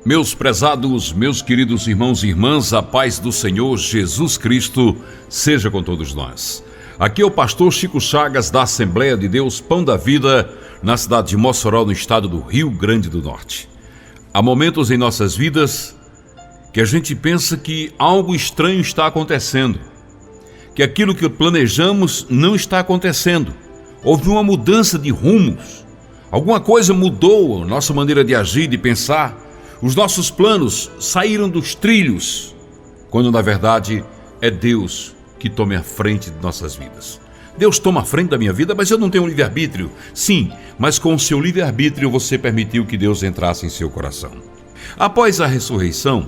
Meus prezados, meus queridos irmãos e irmãs, a paz do Senhor Jesus Cristo seja com todos nós. Aqui é o pastor Chico Chagas da Assembleia de Deus Pão da Vida, na cidade de Mossoró, no estado do Rio Grande do Norte. Há momentos em nossas vidas que a gente pensa que algo estranho está acontecendo, que aquilo que planejamos não está acontecendo. Houve uma mudança de rumos, alguma coisa mudou a nossa maneira de agir, de pensar. Os nossos planos saíram dos trilhos, quando na verdade é Deus que toma a frente de nossas vidas. Deus toma a frente da minha vida, mas eu não tenho livre-arbítrio. Sim, mas com o seu livre-arbítrio você permitiu que Deus entrasse em seu coração. Após a ressurreição,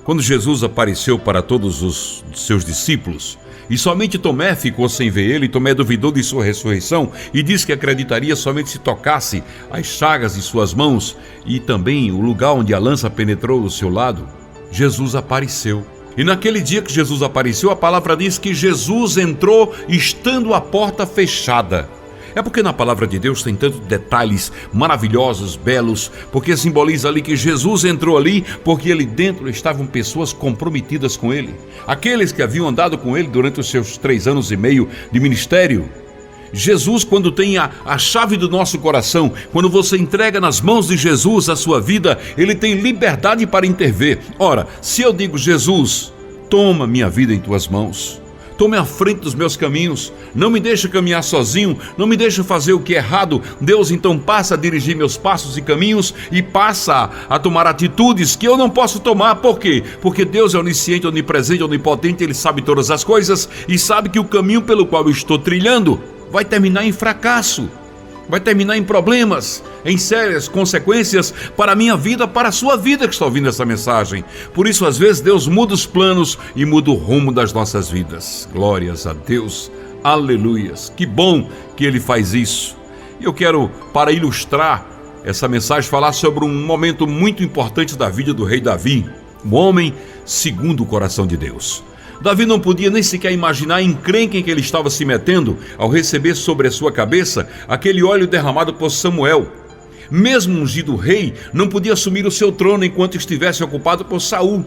quando Jesus apareceu para todos os seus discípulos, e somente Tomé ficou sem ver ele, Tomé duvidou de sua ressurreição e disse que acreditaria somente se tocasse as chagas de suas mãos e também o lugar onde a lança penetrou do seu lado. Jesus apareceu. E naquele dia que Jesus apareceu, a palavra diz que Jesus entrou estando a porta fechada. É porque na palavra de Deus tem tantos detalhes maravilhosos, belos, porque simboliza ali que Jesus entrou ali porque ali dentro estavam pessoas comprometidas com ele. Aqueles que haviam andado com ele durante os seus 3 anos e meio de ministério. Jesus, quando tem a chave do nosso coração, quando você entrega nas mãos de Jesus a sua vida, ele tem liberdade para intervir. Ora, se eu digo, Jesus, toma minha vida em tuas mãos, tome a frente dos meus caminhos, não me deixe caminhar sozinho, não me deixe fazer o que é errado. Deus então passa a dirigir meus passos e caminhos e passa a tomar atitudes que eu não posso tomar. Por quê? Porque Deus é onisciente, onipresente, onipotente, Ele sabe todas as coisas e sabe que o caminho pelo qual eu estou trilhando vai terminar em fracasso, vai terminar em problemas, em sérias consequências para a minha vida, para a sua vida que está ouvindo essa mensagem. Por isso, às vezes, Deus muda os planos e muda o rumo das nossas vidas. Glórias a Deus, aleluias. Que bom que Ele faz isso. Eu quero, para ilustrar essa mensagem, falar sobre um momento muito importante da vida do rei Davi, um homem segundo o coração de Deus. Davi não podia nem sequer imaginar a encrenca em que ele estava se metendo ao receber sobre a sua cabeça aquele óleo derramado por Samuel. Mesmo ungido rei, não podia assumir o seu trono enquanto estivesse ocupado por Saul.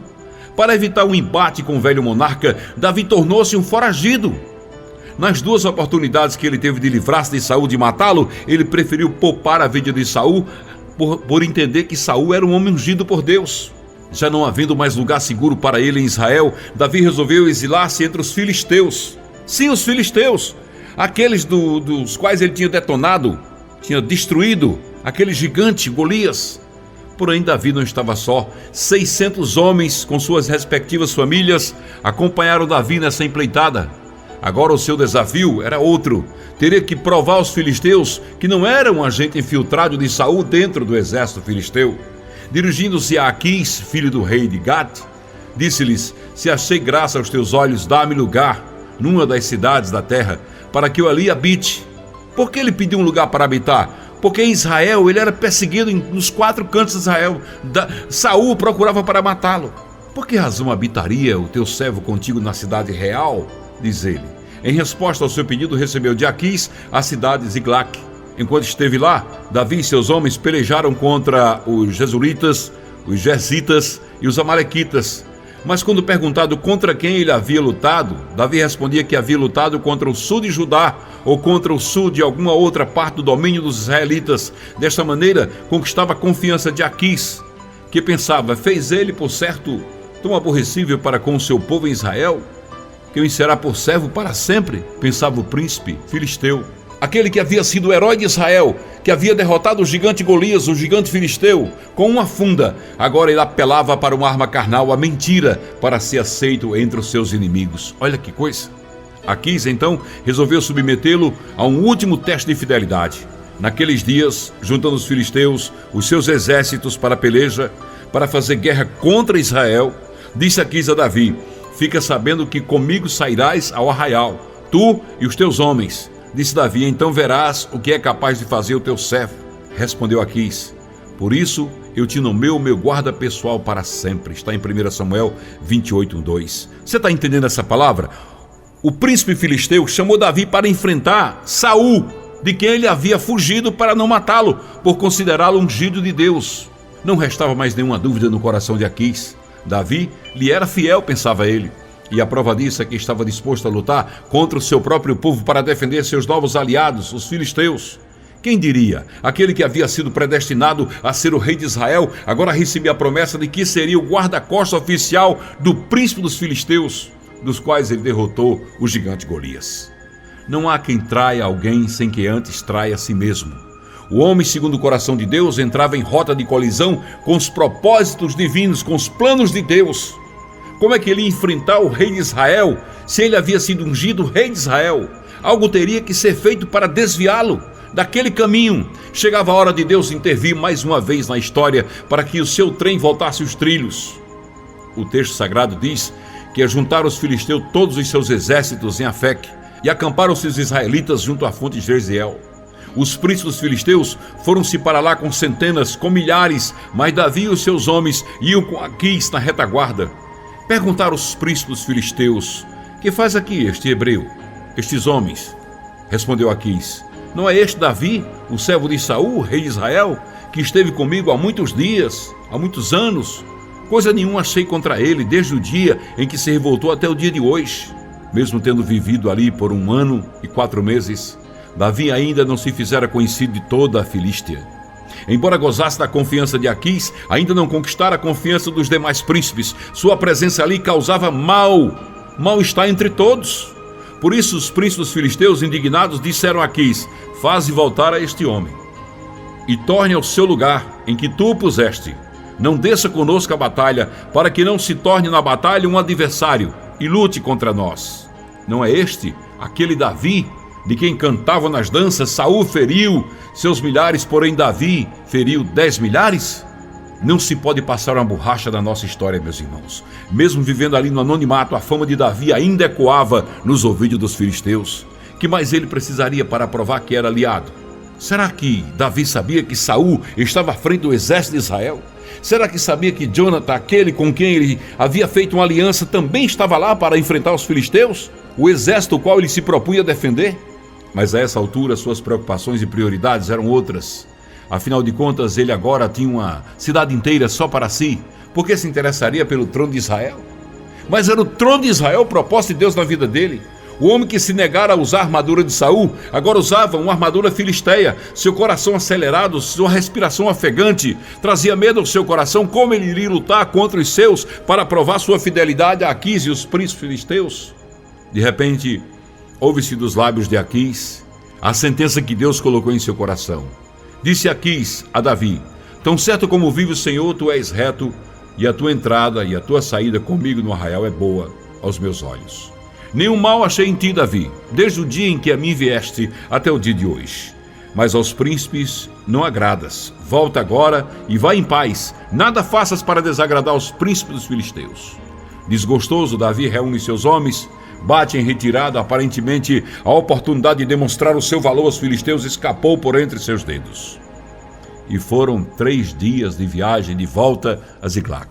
Para evitar um embate com o velho monarca, Davi tornou-se um foragido. Nas 2 oportunidades que ele teve de livrar-se de Saul, de matá-lo, ele preferiu poupar a vida de Saul por entender que Saul era um homem ungido por Deus. Já não havendo mais lugar seguro para ele em Israel, Davi resolveu exilar-se entre os filisteus. Sim, os filisteus, aqueles dos quais ele tinha detonado, tinha destruído aquele gigante Golias. Porém, Davi não estava só. 600 homens com suas respectivas famílias acompanharam Davi nessa empreitada. Agora o seu desafio era outro. Teria que provar aos filisteus que não era um agente infiltrado de Saul dentro do exército filisteu. Dirigindo-se a Aquis, filho do rei de Gate, disse-lhes: se achei graça aos teus olhos, dá-me lugar numa das cidades da terra, para que eu ali habite. Por que ele pediu um lugar para habitar? Porque em Israel ele era perseguido nos 4 cantos de Israel. Saul procurava para matá-lo. Por que razão habitaria o teu servo contigo na cidade real? Diz ele. Em resposta ao seu pedido, recebeu de Aquis a cidade de Ziglac. Enquanto esteve lá, Davi e seus homens pelejaram contra os Jesuritas, os Gerzitas e os Amalequitas. Mas quando perguntado contra quem ele havia lutado, Davi respondia que havia lutado contra o sul de Judá ou contra o sul de alguma outra parte do domínio dos israelitas. Desta maneira, conquistava a confiança de Aquis, que pensava: fez ele, por certo, tão aborrecível para com o seu povo em Israel, que o será por servo para sempre, pensava o príncipe filisteu. Aquele que havia sido o herói de Israel, que havia derrotado o gigante Golias, o gigante filisteu, com uma funda, agora ele apelava para uma arma carnal, a mentira, para ser aceito entre os seus inimigos. Olha que coisa! Aquis, então, resolveu submetê-lo a um último teste de fidelidade. Naqueles dias, juntando os filisteus, os seus exércitos para a peleja, para fazer guerra contra Israel, disse Aquis a Davi: fica sabendo que comigo sairás ao arraial, tu e os teus homens. Disse Davi: então verás o que é capaz de fazer o teu servo. Respondeu Aquis: por isso eu te nomeio meu guarda pessoal para sempre. Está em 1 Samuel 28:2. Você está entendendo essa palavra? O príncipe filisteu chamou Davi para enfrentar Saul, de quem ele havia fugido para não matá-lo, por considerá-lo ungido de Deus. Não restava mais nenhuma dúvida no coração de Aquis. Davi lhe era fiel, pensava ele. E a prova disso é que estava disposto a lutar contra o seu próprio povo para defender seus novos aliados, os filisteus. Quem diria? Aquele que havia sido predestinado a ser o rei de Israel, agora recebia a promessa de que seria o guarda-costas oficial do príncipe dos filisteus, dos quais ele derrotou o gigante Golias. Não há quem traia alguém sem que antes traia a si mesmo. O homem, segundo o coração de Deus, entrava em rota de colisão com os propósitos divinos, com os planos de Deus. Como é que ele ia enfrentar o rei de Israel, se ele havia sido ungido rei de Israel? Algo teria que ser feito para desviá-lo daquele caminho. Chegava a hora de Deus intervir mais uma vez na história para que o seu trem voltasse os trilhos. O texto sagrado diz que ajuntaram os filisteus todos os seus exércitos em Afec e acamparam-se os israelitas junto à fonte de Jezreel. Os príncipes dos filisteus foram-se para lá com centenas, com milhares, mas Davi e os seus homens iam com Aquis na retaguarda. Perguntaram os príncipes dos filisteus: que faz aqui este hebreu, estes homens? Respondeu Aquis: não é este Davi, o servo de Saul, rei de Israel, que esteve comigo há muitos dias, há muitos anos? Coisa nenhuma achei contra ele desde o dia em que se revoltou até o dia de hoje. Mesmo tendo vivido ali por 1 ano e 4 meses, Davi ainda não se fizera conhecido de toda a Filístia. Embora gozasse da confiança de Aquis, ainda não conquistara a confiança dos demais príncipes. Sua presença ali causava mal-estar entre todos. Por isso os príncipes dos filisteus, indignados, disseram a Aquis: faze voltar a este homem e torne ao seu lugar em que tu o puseste. Não desça conosco a batalha, para que não se torne na batalha um adversário e lute contra nós. Não é este aquele Davi de quem cantavam nas danças? Saul feriu seus milhares, porém Davi feriu 10 milhares? Não se pode passar uma borracha da nossa história, meus irmãos. Mesmo vivendo ali no anonimato, a fama de Davi ainda ecoava nos ouvidos dos filisteus. Que mais ele precisaria para provar que era aliado? Será que Davi sabia que Saul estava à frente do exército de Israel? Será que sabia que Jonathan, aquele com quem ele havia feito uma aliança, também estava lá para enfrentar os filisteus? O exército o qual ele se propunha defender? Mas a essa altura suas preocupações e prioridades eram outras. Afinal de contas, ele agora tinha uma cidade inteira só para si. Por que se interessaria pelo trono de Israel? Mas era o trono de Israel o propósito de Deus na vida dele. O homem que se negara a usar a armadura de Saul, agora usava uma armadura filisteia. Seu coração acelerado, sua respiração ofegante, trazia medo ao seu coração. Como ele iria lutar contra os seus para provar sua fidelidade a Aquis e os príncipes filisteus? De repente, ouve-se dos lábios de Aquis a sentença que Deus colocou em seu coração. Disse Aquis a Davi: tão certo como vive o Senhor, tu és reto, e a tua entrada e a tua saída comigo no arraial é boa aos meus olhos. Nenhum mal achei em ti, Davi, desde o dia em que a mim vieste até o dia de hoje. Mas aos príncipes não agradas. Volta agora e vai em paz. Nada faças para desagradar os príncipes dos filisteus. Desgostoso, Davi reúne seus homens, bate em retirada. Aparentemente, a oportunidade de demonstrar o seu valor aos filisteus escapou por entre seus dedos. E foram 3 dias de viagem de volta a Ziclag.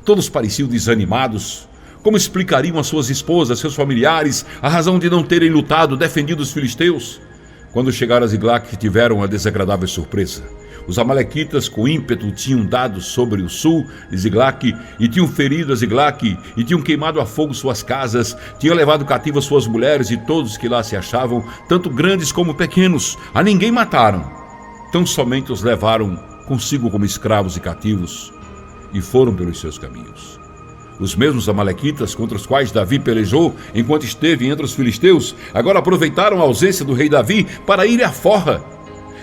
Todos pareciam desanimados. Como explicariam às suas esposas, seus familiares, a razão de não terem lutado, defendido os filisteus? Quando chegaram a Ziclag, tiveram uma desagradável surpresa. Os amalequitas, com ímpeto, tinham dado sobre o sul de Ziclag e tinham ferido a Ziclag e tinham queimado a fogo suas casas, tinham levado cativas suas mulheres e todos que lá se achavam, tanto grandes como pequenos. A ninguém mataram, tão somente os levaram consigo como escravos e cativos e foram pelos seus caminhos. Os mesmos amalequitas contra os quais Davi pelejou enquanto esteve entre os filisteus, agora aproveitaram a ausência do rei Davi para ir à forra.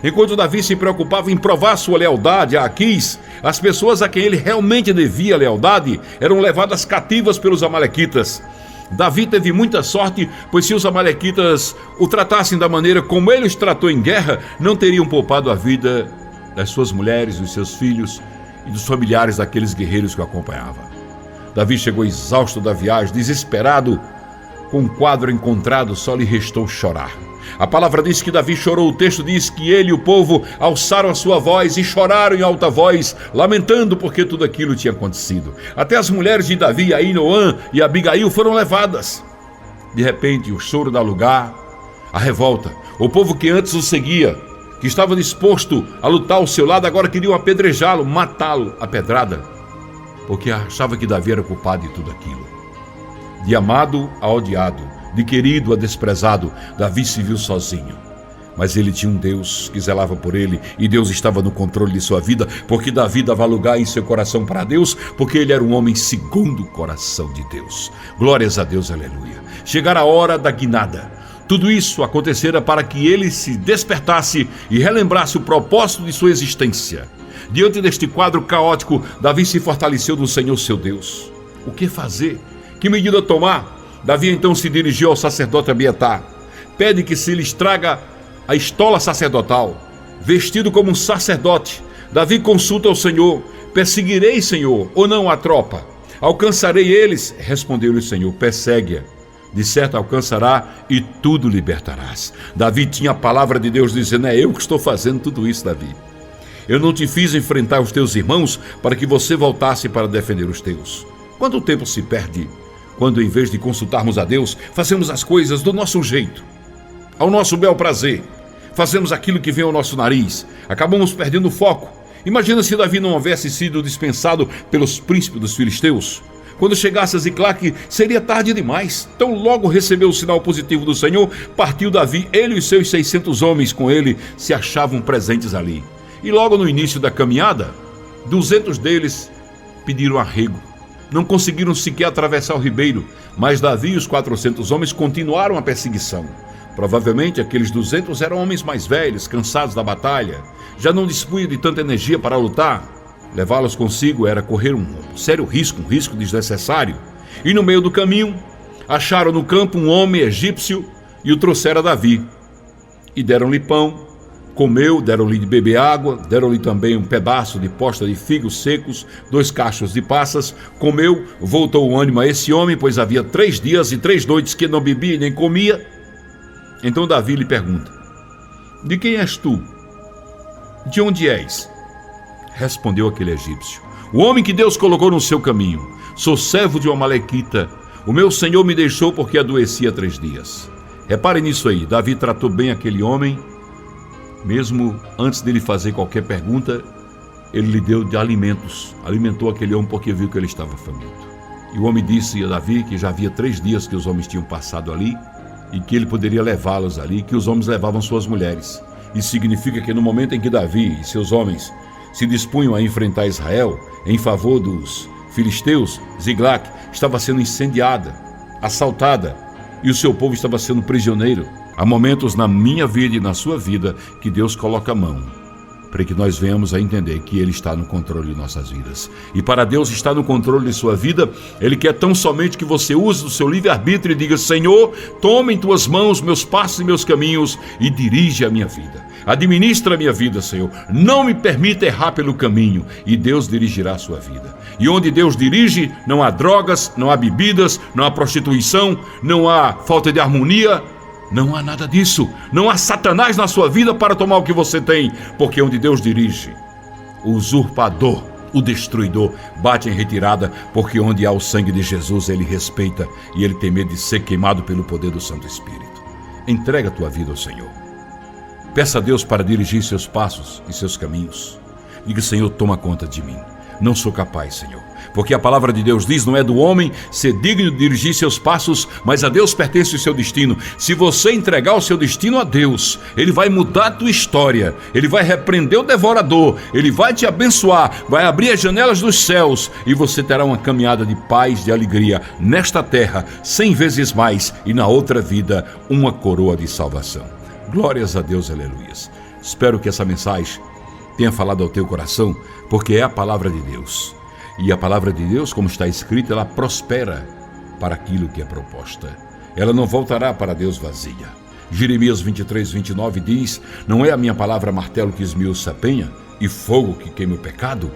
Enquanto Davi se preocupava em provar sua lealdade a Aquis, as pessoas a quem ele realmente devia lealdade eram levadas cativas pelos amalequitas. Davi teve muita sorte, pois se os amalequitas o tratassem da maneira como ele os tratou em guerra, não teriam poupado a vida das suas mulheres, dos seus filhos e dos familiares daqueles guerreiros que o acompanhavam. Davi chegou exausto da viagem, desesperado. Com o quadro encontrado, só lhe restou chorar. A palavra diz que Davi chorou. O texto diz que ele e o povo alçaram a sua voz e choraram em alta voz, lamentando porque tudo aquilo tinha acontecido. Até as mulheres de Davi, Ainoã e Abigail, foram levadas. De repente, o choro dá lugar à revolta. O povo que antes o seguia que estava disposto a lutar ao seu lado, agora queriam apedrejá-lo, matá-lo a pedrada, porque achava que Davi era culpado de tudo aquilo. De amado a odiado, de querido a desprezado, Davi se viu sozinho. Mas ele tinha um Deus que zelava por ele, e Deus estava no controle de sua vida, porque Davi dava lugar em seu coração para Deus, porque ele era um homem segundo o coração de Deus. Glórias a Deus, aleluia. Chegara a hora da guinada. Tudo isso acontecera para que ele se despertasse e relembrasse o propósito de sua existência. Diante deste quadro caótico, Davi se fortaleceu no Senhor seu Deus. O que fazer? Que medida tomar? Davi então se dirigiu ao sacerdote Abiatar. Pede que se lhes traga a estola sacerdotal. Vestido como um sacerdote, Davi consulta ao Senhor: perseguirei, Senhor, ou não a tropa? Alcançarei eles? Respondeu-lhe o Senhor: persegue-a. De certo alcançará e tudo libertarás. Davi tinha a palavra de Deus dizendo: é eu que estou fazendo tudo isso, Davi. Eu não te fiz enfrentar os teus irmãos para que você voltasse para defender os teus. Quanto tempo se perde quando, em vez de consultarmos a Deus, fazemos as coisas do nosso jeito, ao nosso bel prazer, fazemos aquilo que vem ao nosso nariz, acabamos perdendo o foco. Imagina se Davi não houvesse sido dispensado pelos príncipes dos filisteus. Quando chegasse a Ziclague, seria tarde demais. Tão logo recebeu o sinal positivo do Senhor, partiu Davi, ele e os seus 600 homens com ele se achavam presentes ali. E logo no início da caminhada, 200 deles pediram arrego. Não conseguiram sequer atravessar o ribeiro, mas Davi e os 400 homens continuaram a perseguição. Provavelmente aqueles 200 eram homens mais velhos, cansados da batalha, já não dispunham de tanta energia para lutar. Levá-los consigo era correr um sério risco, um risco desnecessário. E no meio do caminho, acharam no campo um homem egípcio e o trouxeram a Davi. E deram-lhe pão, comeu, deram-lhe de beber água, deram-lhe também um pedaço de posta de figos secos, 2 cachos de passas. Comeu, voltou o ânimo a esse homem, pois havia 3 dias e 3 noites que não bebia nem comia. Então Davi lhe pergunta: de quem és tu? De onde és? Respondeu aquele egípcio: o homem que Deus colocou no seu caminho. Sou servo de uma amalequita. O meu senhor me deixou porque adoecia 3 dias. Reparem nisso aí, Davi tratou bem aquele homem. Mesmo antes dele fazer qualquer pergunta, ele lhe deu de alimentos. Alimentou aquele homem porque viu que ele estava faminto. E o homem disse a Davi que já havia 3 dias que os homens tinham passado ali e que ele poderia levá-los ali, que os homens levavam suas mulheres. Isso significa que no momento em que Davi e seus homens se dispunham a enfrentar Israel em favor dos filisteus, Ziclague estava sendo incendiada, assaltada, e o seu povo estava sendo prisioneiro. Há momentos na minha vida e na sua vida que Deus coloca a mão para que nós venhamos a entender que Ele está no controle de nossas vidas. E para Deus estar no controle de sua vida, Ele quer tão somente que você use o seu livre-arbítrio e diga: Senhor, toma em tuas mãos meus passos e meus caminhos e dirige a minha vida. Administra a minha vida, Senhor. Não me permita errar pelo caminho, e Deus dirigirá a sua vida. E onde Deus dirige, não há drogas, não há bebidas, não há prostituição, não há falta de harmonia. Não há nada disso. Não há Satanás na sua vida para tomar o que você tem, porque onde Deus dirige, o usurpador, o destruidor, bate em retirada, porque onde há o sangue de Jesus, Ele respeita e Ele tem medo de ser queimado pelo poder do Santo Espírito. Entrega a tua vida ao Senhor. Peça a Deus para dirigir seus passos e seus caminhos. Diga: Senhor, toma conta de mim. Não sou capaz, Senhor. Porque a palavra de Deus diz: não é do homem ser digno de dirigir seus passos, mas a Deus pertence o seu destino. Se você entregar o seu destino a Deus, Ele vai mudar a tua história. Ele vai repreender o devorador. Ele vai te abençoar. Vai abrir as janelas dos céus. E você terá uma caminhada de paz, de alegria nesta terra, 100 vezes mais. E na outra vida, uma coroa de salvação. Glórias a Deus, aleluias. Espero que essa mensagem tenha falado ao teu coração, porque é a palavra de Deus. E a palavra de Deus, como está escrito, ela prospera para aquilo que é proposta. Ela não voltará para Deus vazia. Jeremias 23, 29 diz: não é a minha palavra martelo que esmiuça a penha e fogo que queima o pecado?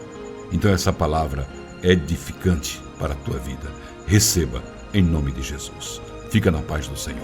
Então essa palavra é edificante para a tua vida. Receba em nome de Jesus. Fica na paz do Senhor.